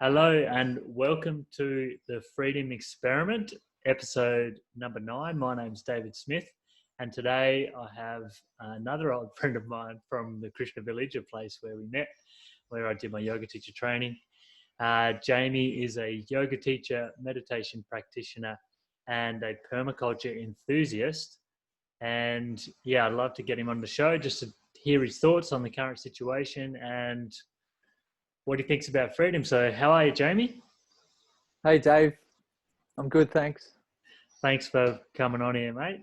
Hello and welcome to the Freedom Experiment, episode number 9. My name's David Smith, and today I have another old friend of mine from the Krishna Village, a place where we met, where I did my yoga teacher training. Jamie is a yoga teacher, meditation practitioner, and a permaculture enthusiast. And yeah, I'd love to get him on the show just to hear his thoughts on the current situation and what he thinks about freedom. So how are you, Jamie? Hey, Dave. I'm good, thanks. Thanks for coming on here, mate.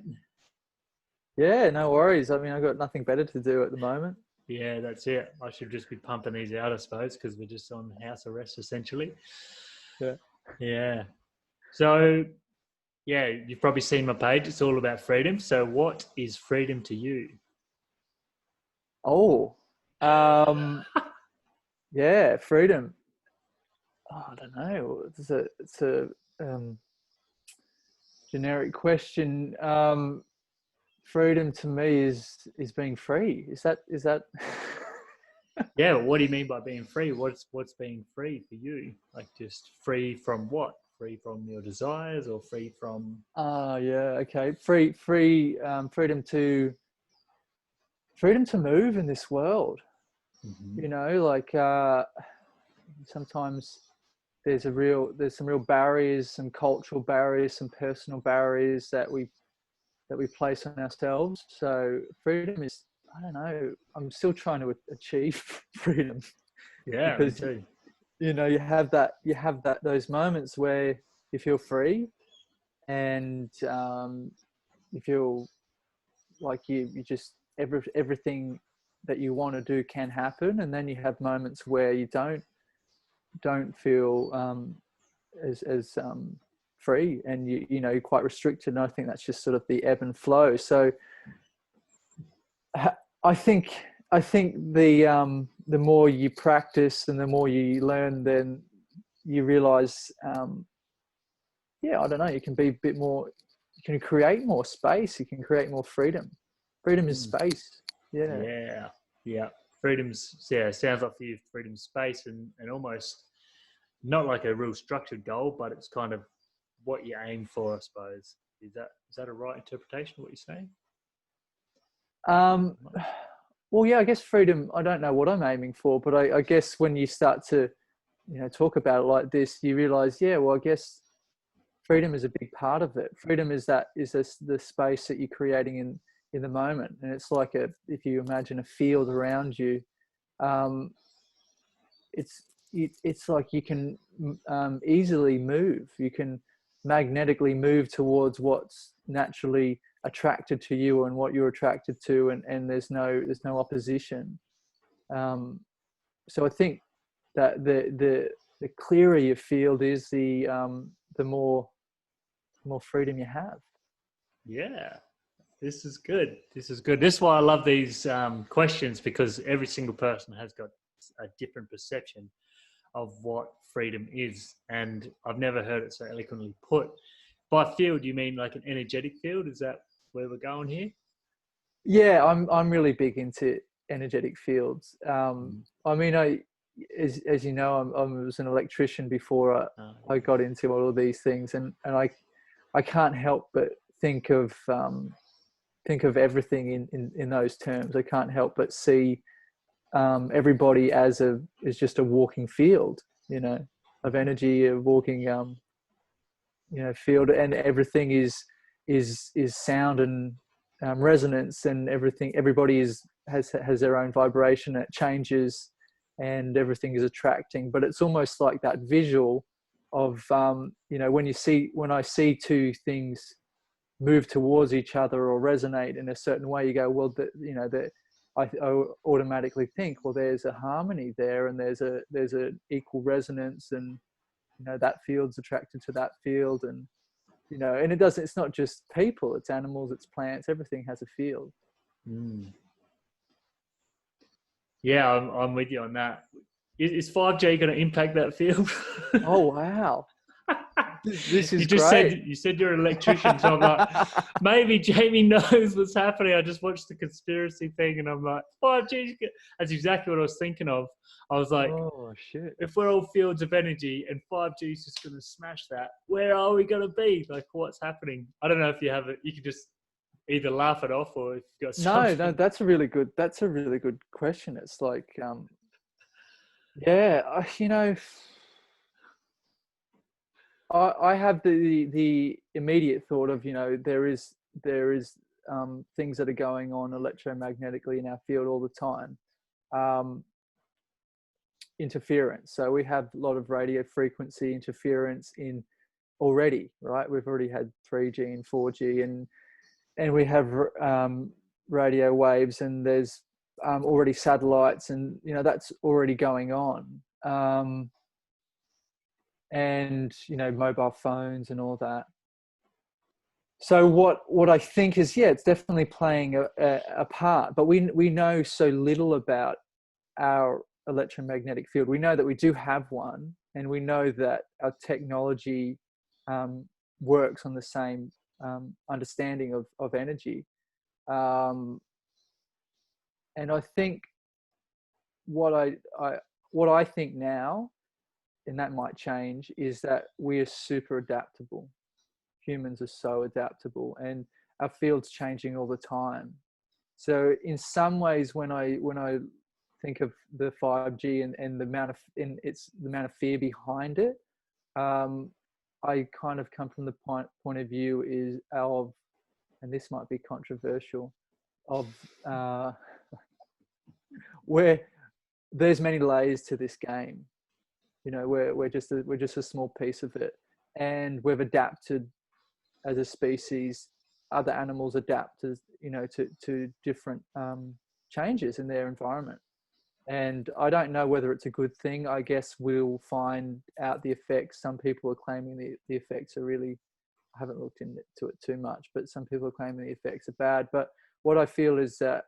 Yeah, no worries. I mean, I've got nothing better to do at the moment. Yeah, that's it. I should just be pumping these out, I suppose, because we're just on house arrest, essentially. Yeah. Yeah. So, yeah, you've probably seen my page. It's all about freedom. So what is freedom to you? Oh, yeah, freedom. Oh, I don't know. It's a generic question. Freedom to me is being free. Is that? Yeah, what do you mean by being free? What's being free for you? Like just free from what? Free from your desires or free from... Yeah, okay. Freedom to move in this world. Mm-hmm. You know, like sometimes there's some real barriers, some cultural barriers, some personal barriers that we place on ourselves. So freedom is, I don't know, I'm still trying to achieve freedom. Yeah, me Because too. you know you have those moments where you feel free, and you feel like you just everything that you want to do can happen, and then you have moments where you don't feel as free, and you're quite restricted. And I think that's just sort of the ebb and flow. So I think the more you practice and the more you learn, then you realize, I don't know, you can be a bit more, you can create more space, you can create more freedom. Freedom is space. Yeah. Freedom's, sounds like for you, freedom space and almost not like a real structured goal, but it's kind of what you aim for, I suppose. Is that a right interpretation of what you're saying? Well, yeah, I guess freedom, I don't know what I'm aiming for, but I guess when you start to, talk about it like this, you realize, I guess freedom is a big part of it. Freedom is the space that you're creating in the moment. And it's like if you imagine a field around you, it's like you can easily move. You can magnetically move towards what's naturally attracted to you and what you're attracted to, and there's no opposition. So I think that the clearer your field is, the more freedom you have. Yeah, this is good. This is why I love these questions, because every single person has got a different perception of what freedom is, and I've never heard it so eloquently put. By field, you mean like an energetic field? Is that where we're going here? Yeah, I'm really big into energetic fields. I mean, as you know, I was an electrician before I got into all of these things, and I can't help but think of everything in those terms. I can't help but see everybody as just a walking field, of energy, a walking field, and everything is sound and resonance, and everything. Everybody has their own vibration that changes, and everything is attracting. But it's almost like that visual of when I see two things move towards each other or resonate in a certain way, you go, well, I automatically think, well, there's a harmony there, and there's a equal resonance, and that field's attracted to that field, and and it's not just people, it's animals, it's plants, everything has a field. Yeah, I'm with you on that. Is 5G going to impact that field? Oh wow. This is You just great. said you're an electrician, so I'm like, maybe Jamie knows what's happening. I just watched the conspiracy thing, and I'm like, oh, geez. That's exactly what I was thinking of. I was like, Oh shit. if we're all fields of energy and 5G is just going to smash that, where are we going to be? Like, what's happening? I don't know if you have it. You can just either laugh it off or if you've got No, something. that's a really good question. It's like, yeah, I have the immediate thought of, there is things that are going on electromagnetically in our field all the time. Interference. So we have a lot of radio frequency interference in already, right? We've already had 3G and 4G, and we have radio waves, and there's already satellites, and that's already going on. And mobile phones and all that. So what I think is, yeah, it's definitely playing a part, but we know so little about our electromagnetic field. We know that we do have one, and we know that our technology works on the same understanding of energy. And I think what I think now, and that might change, is that we are super adaptable. Humans are so adaptable, and our field's changing all the time. So in some ways, when I think of the 5G and the amount of fear behind it, I kind of come from the point of view is of, and this might be controversial, of where there's many layers to this game. We're just a small piece of it, and we've adapted as a species. Other animals adapt to different changes in their environment, and I don't know whether it's a good thing. I guess we'll find out the effects. Some people are claiming the effects are really, I haven't looked into it too much, but some people are claiming the effects are bad. But what I feel is that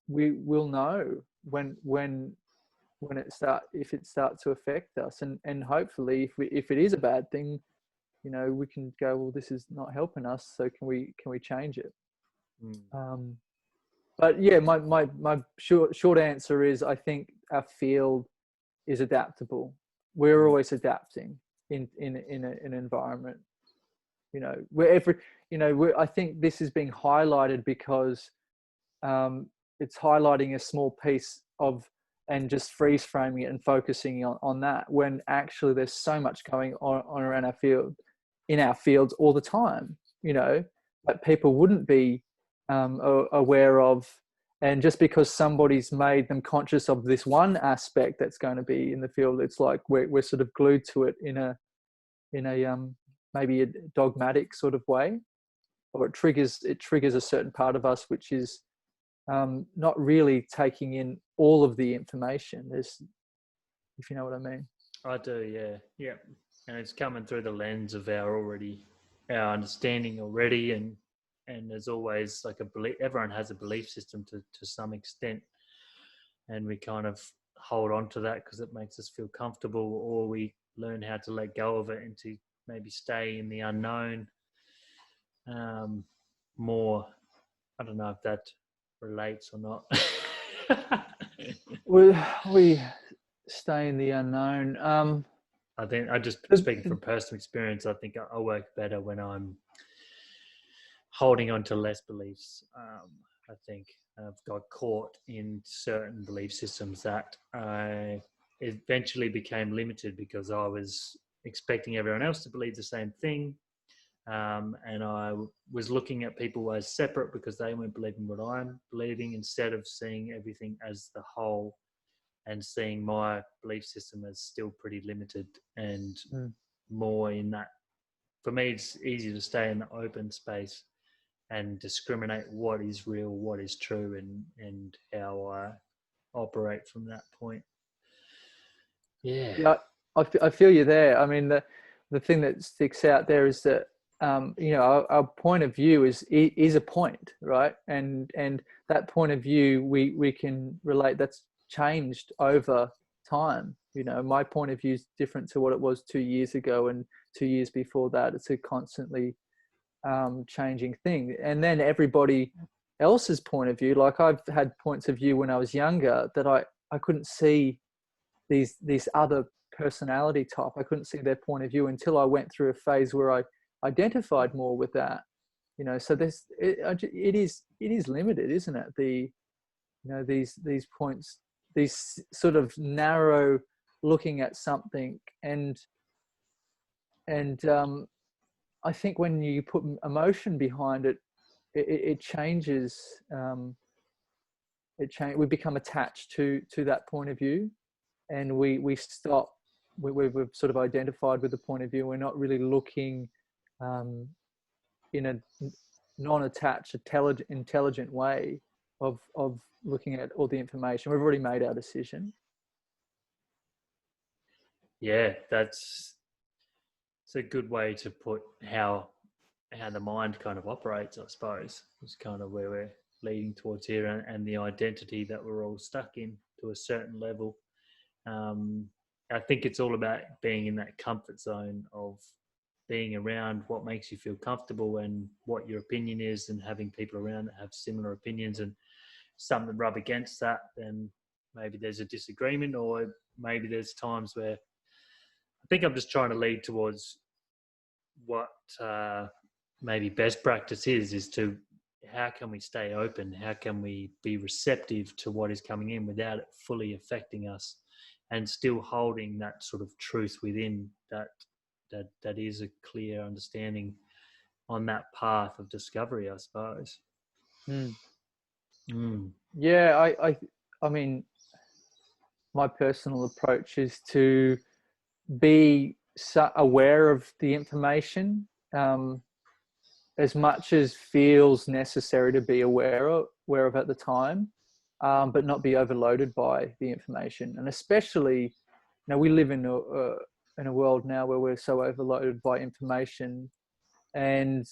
we will know when if it starts to affect us, and hopefully if it is a bad thing, we can go, well, this is not helping us, so can we change it? But yeah, my short answer is, I think our field is adaptable. We're always adapting in an environment, I think this is being highlighted because it's highlighting a small piece of, and just freeze framing it and focusing on that, when actually there's so much going on around our field, in our fields all the time, that people wouldn't be aware of. And just because somebody's made them conscious of this one aspect that's going to be in the field, it's like we're sort of glued to it in a maybe a dogmatic sort of way, or it triggers a certain part of us, which is not really taking in all of the information. If you know what I mean. I do, yeah. And it's coming through the lens of our understanding already, and there's always like a belief. Everyone has a belief system to some extent, and we kind of hold on to that because it makes us feel comfortable, or we learn how to let go of it and to maybe stay in the unknown more. I don't know if that relates or not. we stay in the unknown. I think, I just speaking from personal experience, I think I work better when I'm holding on to less beliefs. I think I've got caught in certain belief systems that I eventually became limited because I was expecting everyone else to believe the same thing. And I was looking at people as separate because they weren't believing what I'm believing, instead of seeing everything as the whole, and seeing my belief system as still pretty limited and more in that. For me, it's easy to stay in the open space and discriminate what is real, what is true, and how I operate from that point. Yeah, I feel you there. I mean, the thing that sticks out there is that our point of view is a point, right? And that point of view we can relate. That's changed over time. You know, my point of view is different to what it was 2 years ago, and 2 years before that. It's a constantly changing thing. And then everybody else's point of view, like I've had points of view when I was younger that I couldn't see these other personality type. I couldn't see their point of view until I went through a phase where I identified more with that. You know, so it is limited, isn't it? These points, these sort of narrow looking at something, and I think when you put emotion behind it, it changes. We become attached to that point of view, and we stop. We've sort of identified with the point of view. We're not really looking in a non-attached, intelligent way of looking at all the information. We've already made our decision. Yeah, it's a good way to put how the mind kind of operates, I suppose. It's kind of where we're leading towards here, and the identity that we're all stuck in to a certain level. I think it's all about being in that comfort zone of being around what makes you feel comfortable and what your opinion is, and having people around that have similar opinions, and something rub against that, then maybe there's a disagreement, or maybe there's times where I think I'm just trying to lead towards what maybe best practice is to how can we stay open? How can we be receptive to what is coming in without it fully affecting us, and still holding that sort of truth within that is a clear understanding on that path of discovery, I suppose. Yeah, I mean, my personal approach is to be aware of the information as much as feels necessary to be aware of at the time, but not be overloaded by the information. And especially, we live in a world now where we're so overloaded by information, and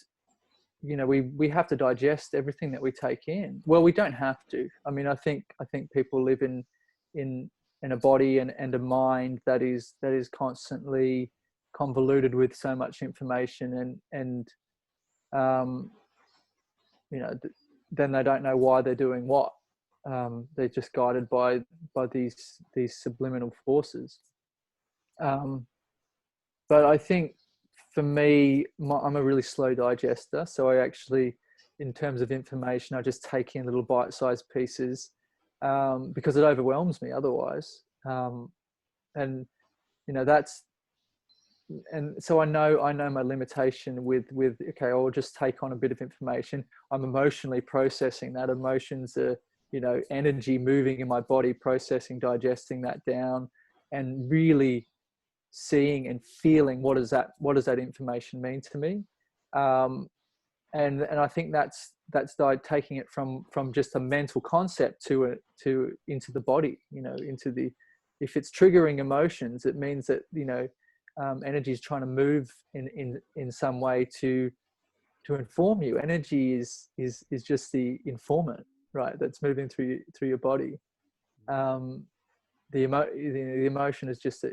we have to digest everything that we take in. Well, we don't have to. I mean, I think people live in a body and a mind that is constantly convoluted with so much information, and then they don't know why they're doing what. They're just guided by these subliminal forces. But I think for me, I'm a really slow digester. So I actually, in terms of information, I just take in little bite-sized pieces because it overwhelms me otherwise. And so I know my limitation with okay, I'll just take on a bit of information. I'm emotionally processing that. Emotions are energy moving in my body, processing, digesting that down, and really seeing and feeling what does that information mean to me. And I think that's taking it from just a mental concept to into the body, if it's triggering emotions, it means that energy is trying to move in some way to inform you. Energy is just the informant, right? That's moving through your body. The emotion is just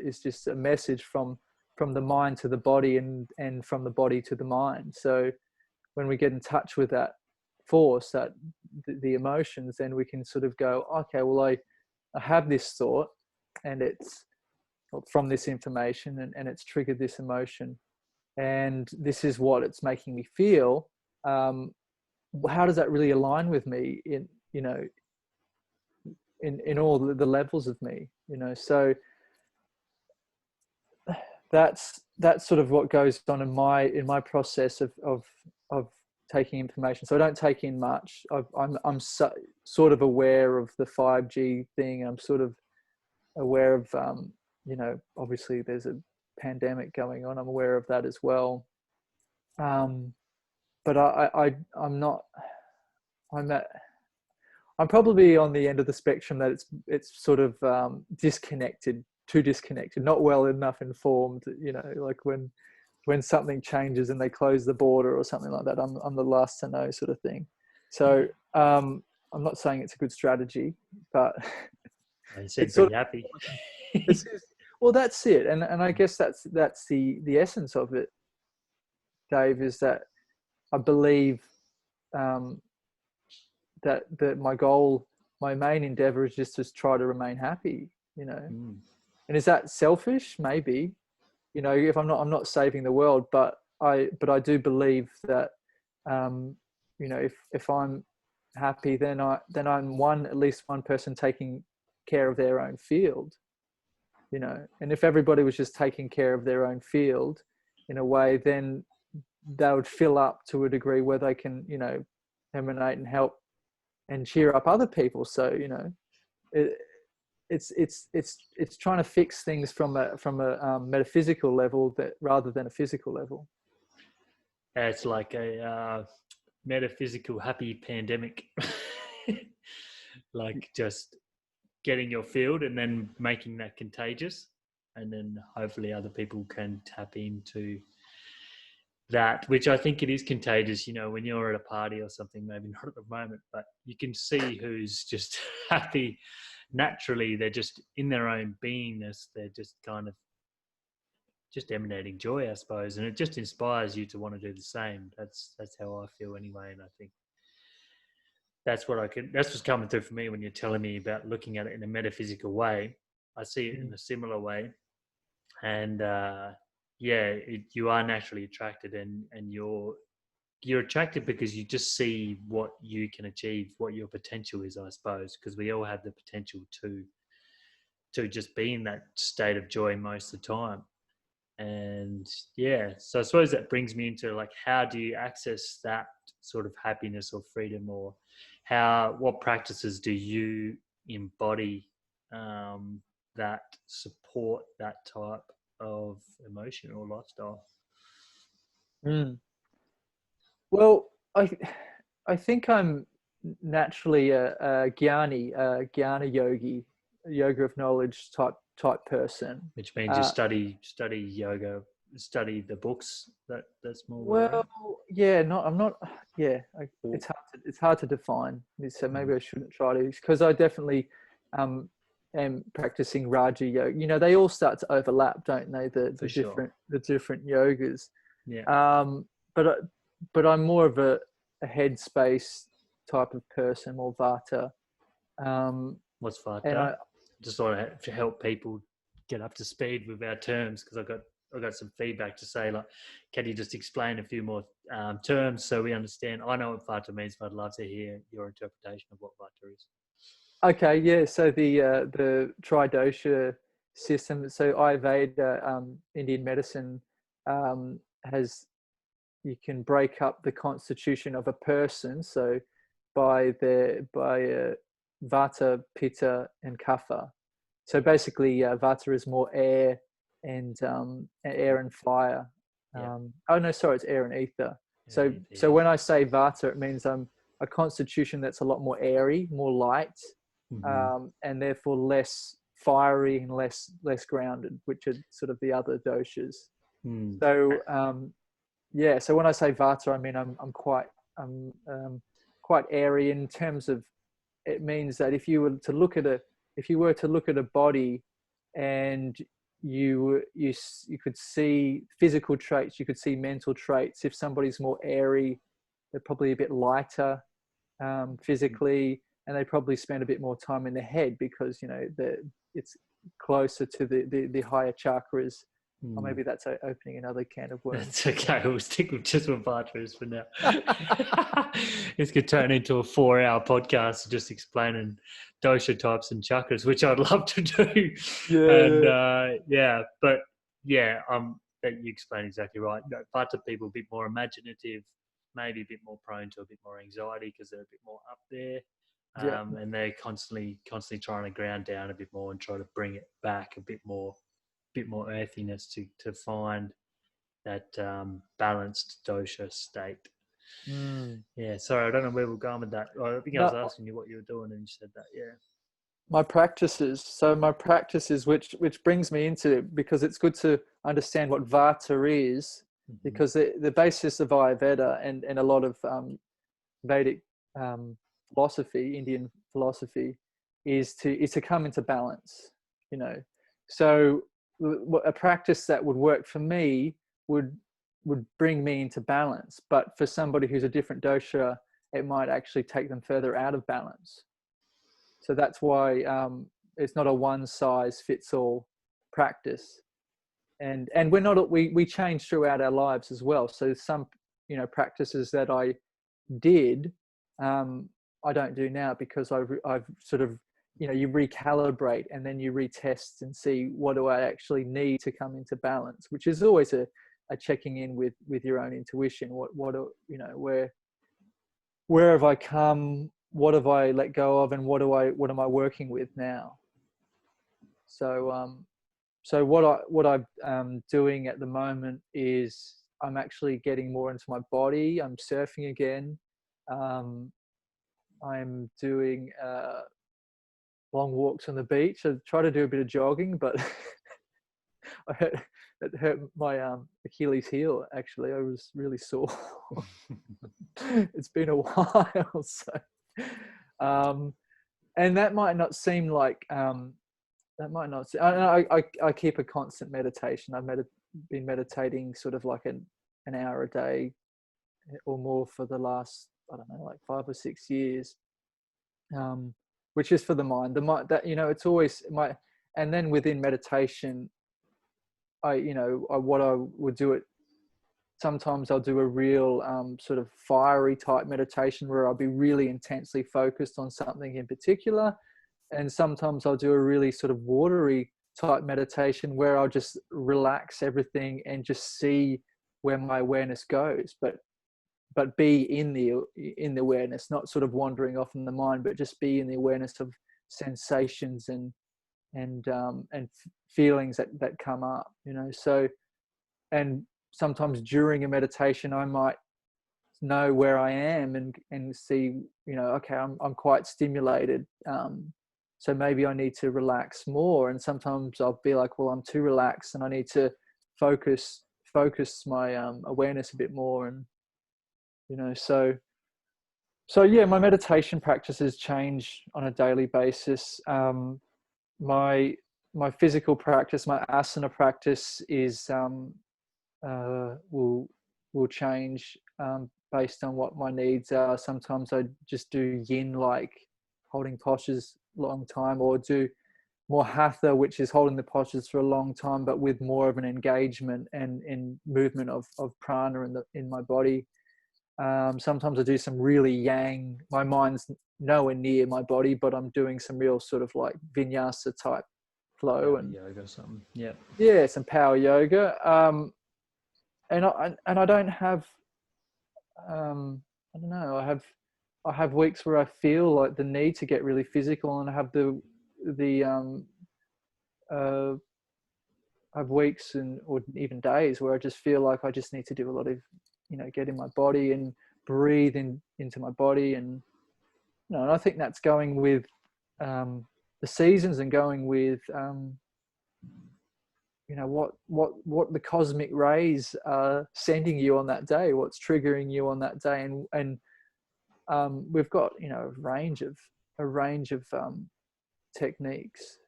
a message from the mind to the body, and from the body to the mind. So when we get in touch with that force, that the emotions, then we can sort of go, okay, well, I have this thought, and it's from this information, and it's triggered this emotion, and this is what it's making me feel. How does that really align with me in all the levels of me? So that's sort of what goes on in my process of taking information. So I don't take in much. I'm sort of aware of the 5G thing. I'm sort of aware of obviously there's a pandemic going on. I'm aware of that as well. But I'm probably on the end of the spectrum that it's sort of too disconnected, not well enough informed. Like when something changes and they close the border or something like that, I'm the last to know, sort of thing. So I'm not saying it's a good strategy, but you seem pretty happy. This is, well, that's it, and I guess that's the essence of it, Dave. Is that I believe um, that my goal, my main endeavor, is just to try to remain happy. You know, Mm. and is that selfish? Maybe. You know, if I'm not saving the world, but I do believe that you know, if I'm happy, then I'm at least one person taking care of their own field. You know, and if everybody was just taking care of their own field in a way, then they would fill up to a degree where they can, you know, emanate and help and cheer up other people. So, you know, it, it's trying to fix things from a metaphysical level, that rather than a physical level. It's like a metaphysical happy pandemic. Like just getting your field and then making that contagious, and then hopefully other people can tap into that, which I think it is contagious. You know, when you're at a party or something, maybe not at the moment, but you can see who's just happy naturally. They're just in their own beingness. They're just kind of just emanating joy, I suppose, and it just inspires you to want to do the same. That's how I feel anyway, and I think that's what's coming through for me when you're telling me about looking at it in a metaphysical way. I see it in a similar way, and you are naturally attracted, and you're attracted because you just see what you can achieve, what your potential is, I suppose, because we all have the potential to just be in that state of joy most of the time. And yeah, so I suppose that brings me into like, how do you access that sort of happiness or freedom, or what practices do you embody that support that type of emotion or lifestyle? Mm. Well, I think I'm naturally a jnana yogi, yoga of knowledge type person. Which means you Uh, study yoga, study the books. That's more where we're well, at. yeah, not I'm not. Yeah, Or, it's hard to define. So mm, maybe I shouldn't try to, because I definitely um, am practicing Raja yoga. You know, they all start to overlap, don't they? for sure. The different yogas. Yeah. Um, but I'm more of a headspace type of person, more Vata. Um, What's and Vata? Just sort to help people get up to speed with our terms, because I got some feedback to say, like, can you just explain a few more terms so we understand? I know what Vata means, but I'd love to hear your interpretation of what Vata is. okay, yeah. So the tridosha system. So Ayurveda, Indian medicine, has, you can break up the constitution of a person. So by Vata, Pitta, and Kapha. So basically, Vata is more air and fire. Yeah. Oh no, sorry, it's air and ether. So Yeah. when I say Vata, it means I'm a constitution that's a lot more airy, more light, Mm-hmm. and therefore less fiery and less grounded, which are sort of the other doshas. Mm. So yeah, so when I say Vata, I mean I'm quite airy in terms of, it means that if you were to look at a body, and you could see physical traits, you could see mental traits. If somebody's more airy, they're probably a bit lighter physically, and they probably spend a bit more time in the head, because you know it's closer to the higher chakras. Or Mm. maybe that's opening another can of worms. That's okay. We'll stick with just with Vata for now. This could turn into a 4-hour podcast just explaining dosha types and chakras, which I'd love to do. And Yeah, but yeah, that you explain exactly right. No, Vata people a bit more imaginative, maybe a bit more prone to a bit more anxiety because they're a bit more up there. yeah. And they're constantly trying to ground down a bit more and try to bring it back a bit more earthiness to find that balanced dosha state. Mm. Yeah, sorry, I don't know where we're going with that. I think I was No, asking you what you were doing, and you said that. Yeah. my practices. So my practices, which brings me into, because it's good to understand what Vata is, Mm-hmm. because the basis of Ayurveda and a lot of Vedic philosophy, Indian philosophy, is to come into balance. You know, So a practice that would work for me would bring me into balance, but for somebody who's a different dosha, it might actually take them further out of balance. So that's why it's not a one size fits all practice. And we're not, we change throughout our lives as well. So some, you know, practices that I did, I don't do now, because I've sort of, you know, you recalibrate and then you retest and see, what do I actually need to come into balance, which is always a checking in with your own intuition. What you know, where have I come, what have I let go of, and what am I working with now? So so what I'm doing at the moment is I'm actually getting more into my body. I'm surfing again. I'm doing long walks on the beach. I try to do a bit of jogging, but it hurt my Achilles heel. Actually, I was really sore. It's been a while, so and that might not seem like that might not. I keep a constant meditation. I've been meditating sort of like an hour a day or more for the last, I don't know, like 5 or 6 years, which is for the mind. The mind, that, you know, it's always my. And then within meditation, what I would do it. Sometimes I'll do a real sort of fiery type meditation where I'll be really intensely focused on something in particular. And sometimes I'll do a really sort of watery type meditation where I'll just relax everything and just see where my awareness goes, but be in the awareness, not sort of wandering off in the mind, but just be in the awareness of sensations and feelings that come up, you know. So, and sometimes during a meditation I might know where I am and see, you know, okay, I'm quite stimulated, so maybe I need to relax more. And sometimes I'll be like, well, I'm too relaxed and I need to focus my awareness a bit more. And, you know, so yeah, my meditation practices change on a daily basis. My physical practice, my asana practice is will change based on what my needs are. Sometimes I just do yin, like holding postures a long time, or do more hatha, which is holding the postures for a long time, but with more of an engagement and movement of prana in my body. Sometimes I do some really yang. My mind's nowhere near my body, but I'm doing some real sort of like vinyasa type flow and yoga or something. Yeah. Yeah, some power yoga. And I don't have I don't know, I have weeks where I feel like the need to get really physical, and I have uh I have weeks or even days where I just feel like I just need to do a lot of, you know, get in my body and breathe into my body. And, you know, and I think that's going with the seasons and going with you know, what the cosmic rays are sending you on that day, what's triggering you on that day. And we've got, you know, a range of techniques.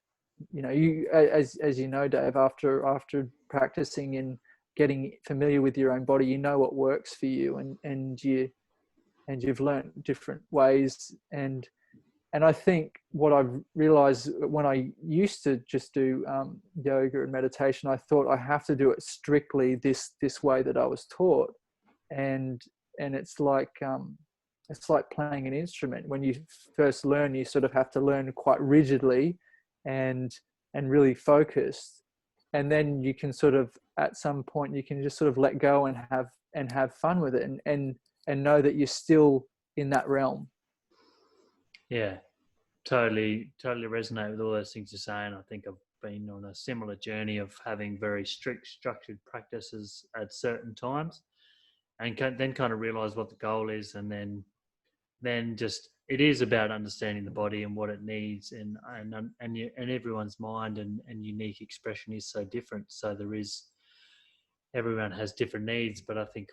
You know, you as you know, Dave, after practicing and getting familiar with your own body, you know what works for you, and you've learned different ways. And I think what I've realized, when I used to just do yoga and meditation, I thought I have to do it strictly this way that I was taught. And it's like playing an instrument. When you first learn, you sort of have to learn quite rigidly and really focused. And then you can sort of, at some point, you can just sort of let go and have fun with it, and know that you're still in that realm. Yeah, totally resonate with all those things you're saying. I think I've been on a similar journey of having very strict, structured practices at certain times, and then kind of realize what the goal is, and then just it is about understanding the body and what it needs, and everyone's mind and unique expression is so different. So everyone has different needs, but I think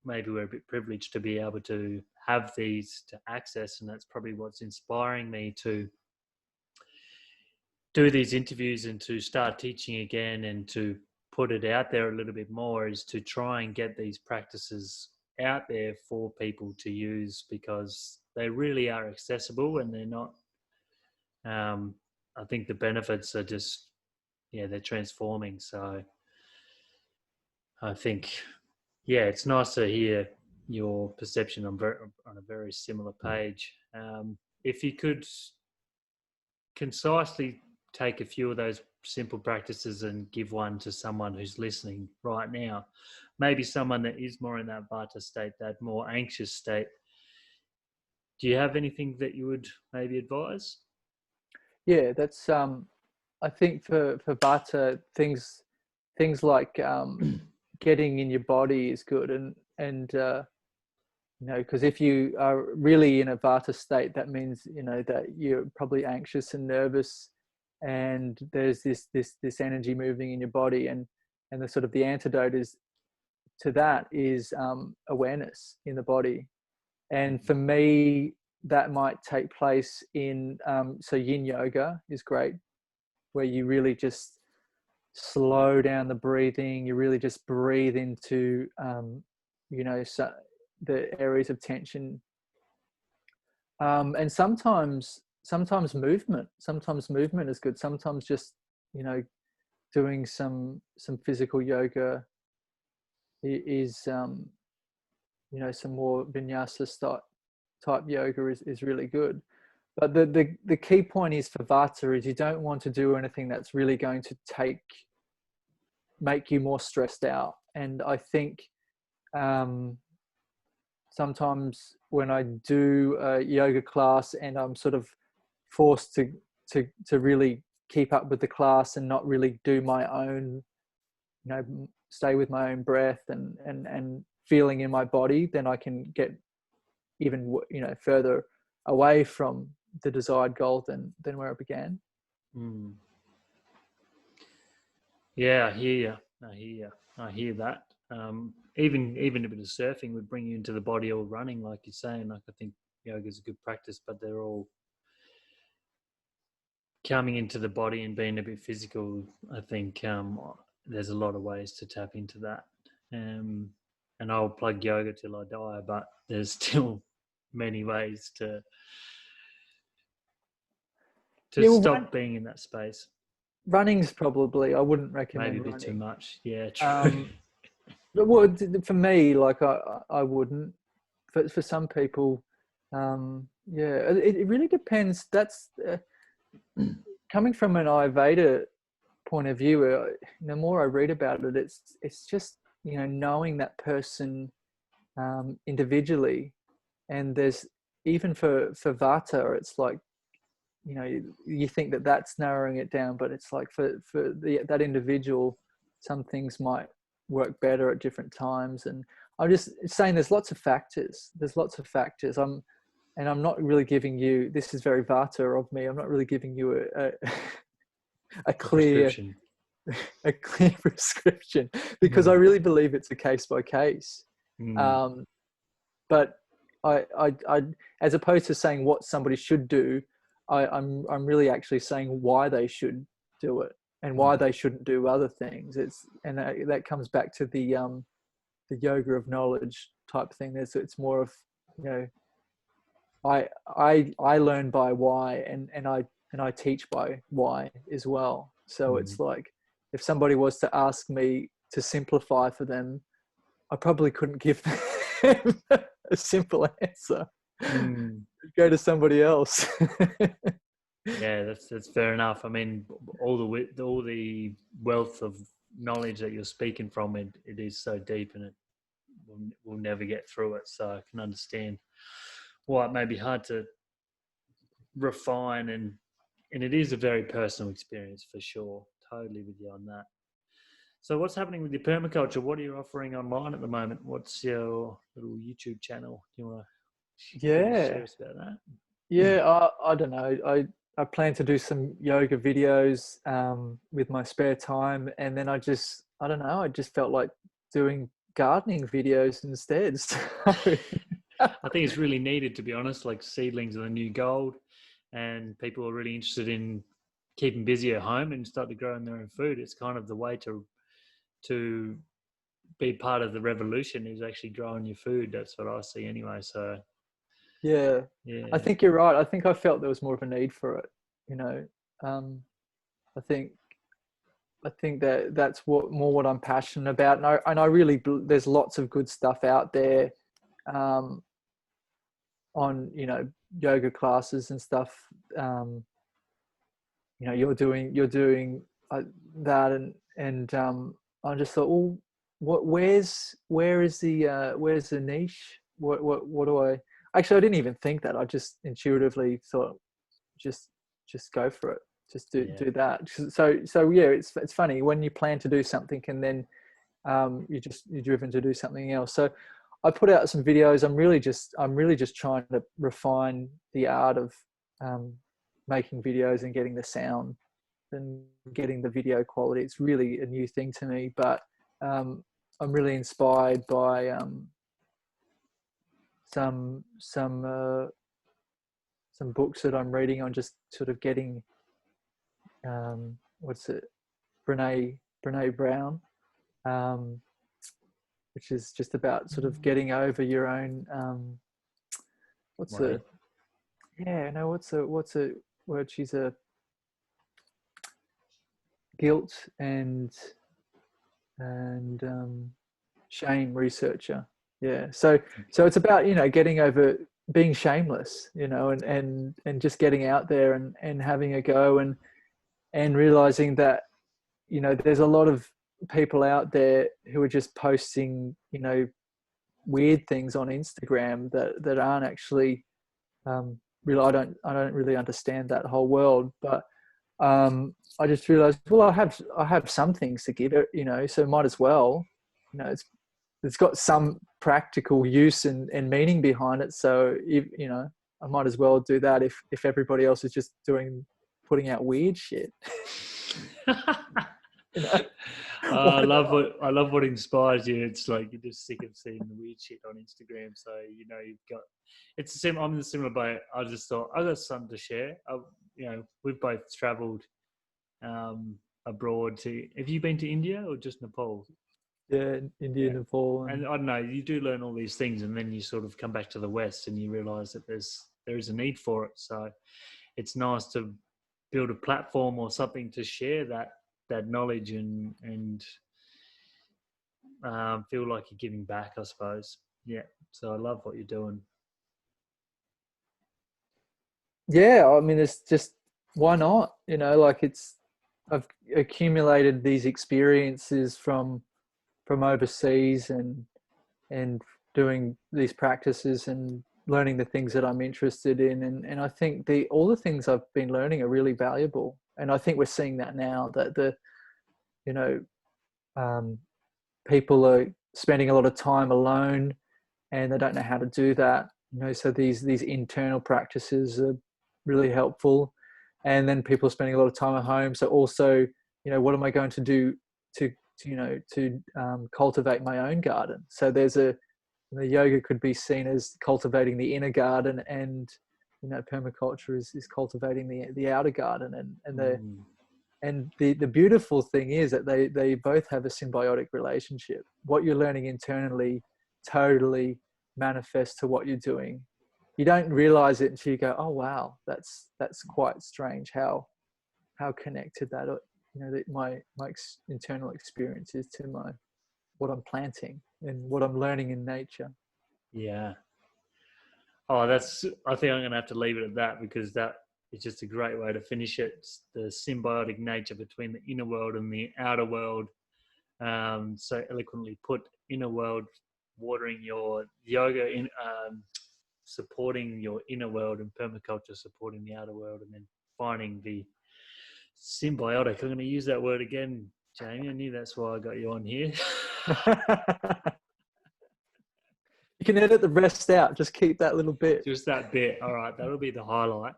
maybe we're a bit privileged to be able to have these to access, and that's probably what's inspiring me to do these interviews and to start teaching again and to put it out there a little bit more is to try and get these practices out there for people to use, because they really are accessible and they're not, I think the benefits are just, they're transforming. So I think, it's nice to hear your perception on a very similar page. If you could concisely take a few of those simple practices and give one to someone who's listening right now, maybe someone that is more in that vata state, that more anxious state, do you have anything that you would maybe advise? Yeah, that's I think for vata, things like getting in your body is good, and because if you are really in a vata state, that means that you're probably anxious and nervous, and there's this energy moving in your body, and the sort of the antidote is to that is awareness in the body. And for me, that might take place in so yin yoga is great, where you really just slow down the breathing. You really just breathe into so the areas of tension, and sometimes movement is good. Sometimes just doing some physical yoga is some more vinyasa type yoga is really good. But the key point is for vata is you don't want to do anything that's really going to make you more stressed out. And I think sometimes when I do a yoga class and I'm sort of forced to really keep up with the class and not really do my own, stay with my own breath and feeling in my body, then I can get even further away from the desired goal than where I began. Yeah, I hear that. Even a bit of surfing would bring you into the body, or running, like you're saying. Like, I think yoga is a good practice, but they're all coming into the body and being a bit physical. I think there's a lot of ways to tap into that. And I'll plug yoga till I die, but there's still many ways to stop being in that space. Running's probably, I wouldn't recommend maybe a bit running. Too much. Yeah, true. But for me, like I wouldn't. For some people, it really depends. That's coming from an Ayurveda point of view. The more I read about it, it's just knowing that person individually, and there's even for vata, it's like you think that's narrowing it down, but it's like for that individual, some things might work better at different times. And I'm just saying there's lots of factors. I'm not really giving you, this is very vata of me, I'm not really giving you a clear prescription. a clear prescription, because I really believe it's a case by case. But I as opposed to saying what somebody should do, I'm really actually saying why they should do it and why they shouldn't do other things. And that comes back to the yoga of knowledge type thing. It's more of I learn by why, and I teach by why as well. So it's like if somebody was to ask me to simplify for them, I probably couldn't give them a simple answer. Go to somebody else. Yeah, that's fair enough. I mean, all the wealth of knowledge that you're speaking from, it is so deep, and we'll never get through it. So I can understand why it may be hard to refine, and it is a very personal experience for sure. Totally with you on that. So what's happening with your permaculture? What are you offering online at the moment? What's your little YouTube channel? Do you want to share us about that? Yeah, I don't know. I plan to do some yoga videos with my spare time, and then I don't know, I just felt like doing gardening videos instead. So I think it's really needed, to be honest. Like, seedlings are the new gold, and people are really interested in keep them busy at home and start to grow their own food. It's kind of the way to be part of the revolution is actually growing your food. That's what I see anyway. So Yeah, I yeah, think you're right. I think I felt there was more of a need for it. You know, um, I think that that's what I'm passionate about, and I really there's lots of good stuff out there, um, on yoga classes and stuff. Um, you're doing that, and I just thought, well, where's the niche? What do I actually? I didn't even think that. I just intuitively thought, just go for it. Just yeah, do that. So yeah, it's funny when you plan to do something and then you're driven to do something else. So I put out some videos. I'm really just trying to refine the art of um, making videos and getting the sound and getting the video quality. It's really a new thing to me, but um, I'm really inspired by some some books that I'm reading on just sort of getting what's it, Brene Brown, um, which is just about sort of getting over your own what's right, the yeah no what's a word, she's a guilt and shame researcher. Yeah, so it's about getting over being shameless, and just getting out there and having a go, and realizing that there's a lot of people out there who are just posting weird things on Instagram that aren't actually really. I don't really understand that whole world, but I just realized, well, I have some things to give it, so might as well, it's got some practical use and meaning behind it. So I might as well do that if everybody else is just putting out weird shit. you know, I why love not? what inspires you. It's like you're just sick of seeing the weird shit on Instagram. So you've got it's the same. I'm in the similar boat. I just thought I got something to share. We've both travelled abroad. Have you been to India or just Nepal? Yeah, India, Yeah. Nepal, And I don't know, you do learn all these things, and then you sort of come back to the West and you realise that there is a need for it. So it's nice to build a platform or something to share that knowledge and feel like you're giving back, I suppose. Yeah. So I love what you're doing. yeah. I mean, it's just, why not? Like, I've accumulated these experiences from overseas, and doing these practices and learning the things that I'm interested in. And I think all the things I've been learning are really valuable. And I think we're seeing that now, that you know, um, people are spending a lot of time alone and they don't know how to do that. So these internal practices are really helpful. And then people are spending a lot of time at home. So also, what am I going to do to cultivate my own garden? So the yoga could be seen as cultivating the inner garden, and permaculture is cultivating the outer garden, Mm. and the beautiful thing is that they both have a symbiotic relationship. What you're learning internally totally manifests to what you're doing. You don't realize it until you go, oh wow, that's quite strange how connected that my internal experience is to my what I'm planting and what I'm learning in nature. Yeah. Oh, I think I'm going to have to leave it at that because that is just a great way to finish it. It's the symbiotic nature between the inner world and the outer world. So eloquently put, inner world watering your yoga, supporting your inner world, and permaculture supporting the outer world, and then finding the symbiotic. I'm going to use that word again, Jamie. I knew that's why I got you on here. You can edit the rest out. Just keep that little bit. Just that bit. All right, that'll be the highlight,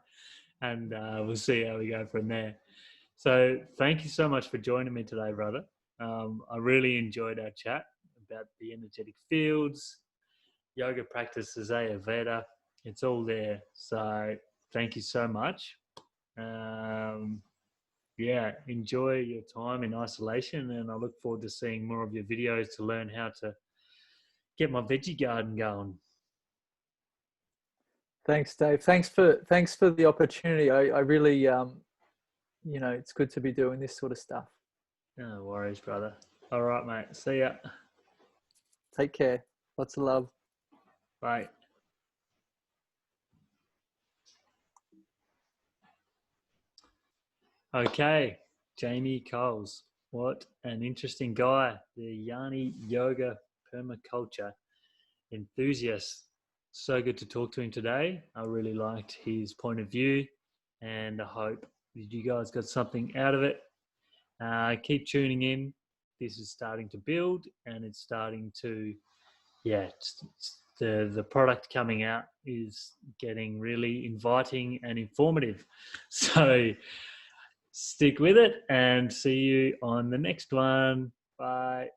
and we'll see how we go from there. So, thank you so much for joining me today, brother. I really enjoyed our chat about the energetic fields, yoga practices, Ayurveda. It's all there. So, thank you so much. Um, yeah, enjoy your time in isolation, and I look forward to seeing more of your videos to learn how to get my veggie garden going. Thanks, Dave. Thanks for the opportunity. I really, it's good to be doing this sort of stuff. No worries, brother. All right, mate. See ya. Take care. Lots of love. Bye. Okay, Jamie Coles. What an interesting guy. The Yanni Yoga permaculture enthusiast. So good to talk to him today. I really liked his point of view, and I hope you guys got something out of it. Keep tuning in. This is starting to build, and it's starting to, the product coming out is getting really inviting and informative. So stick with it, and see you on the next one. Bye.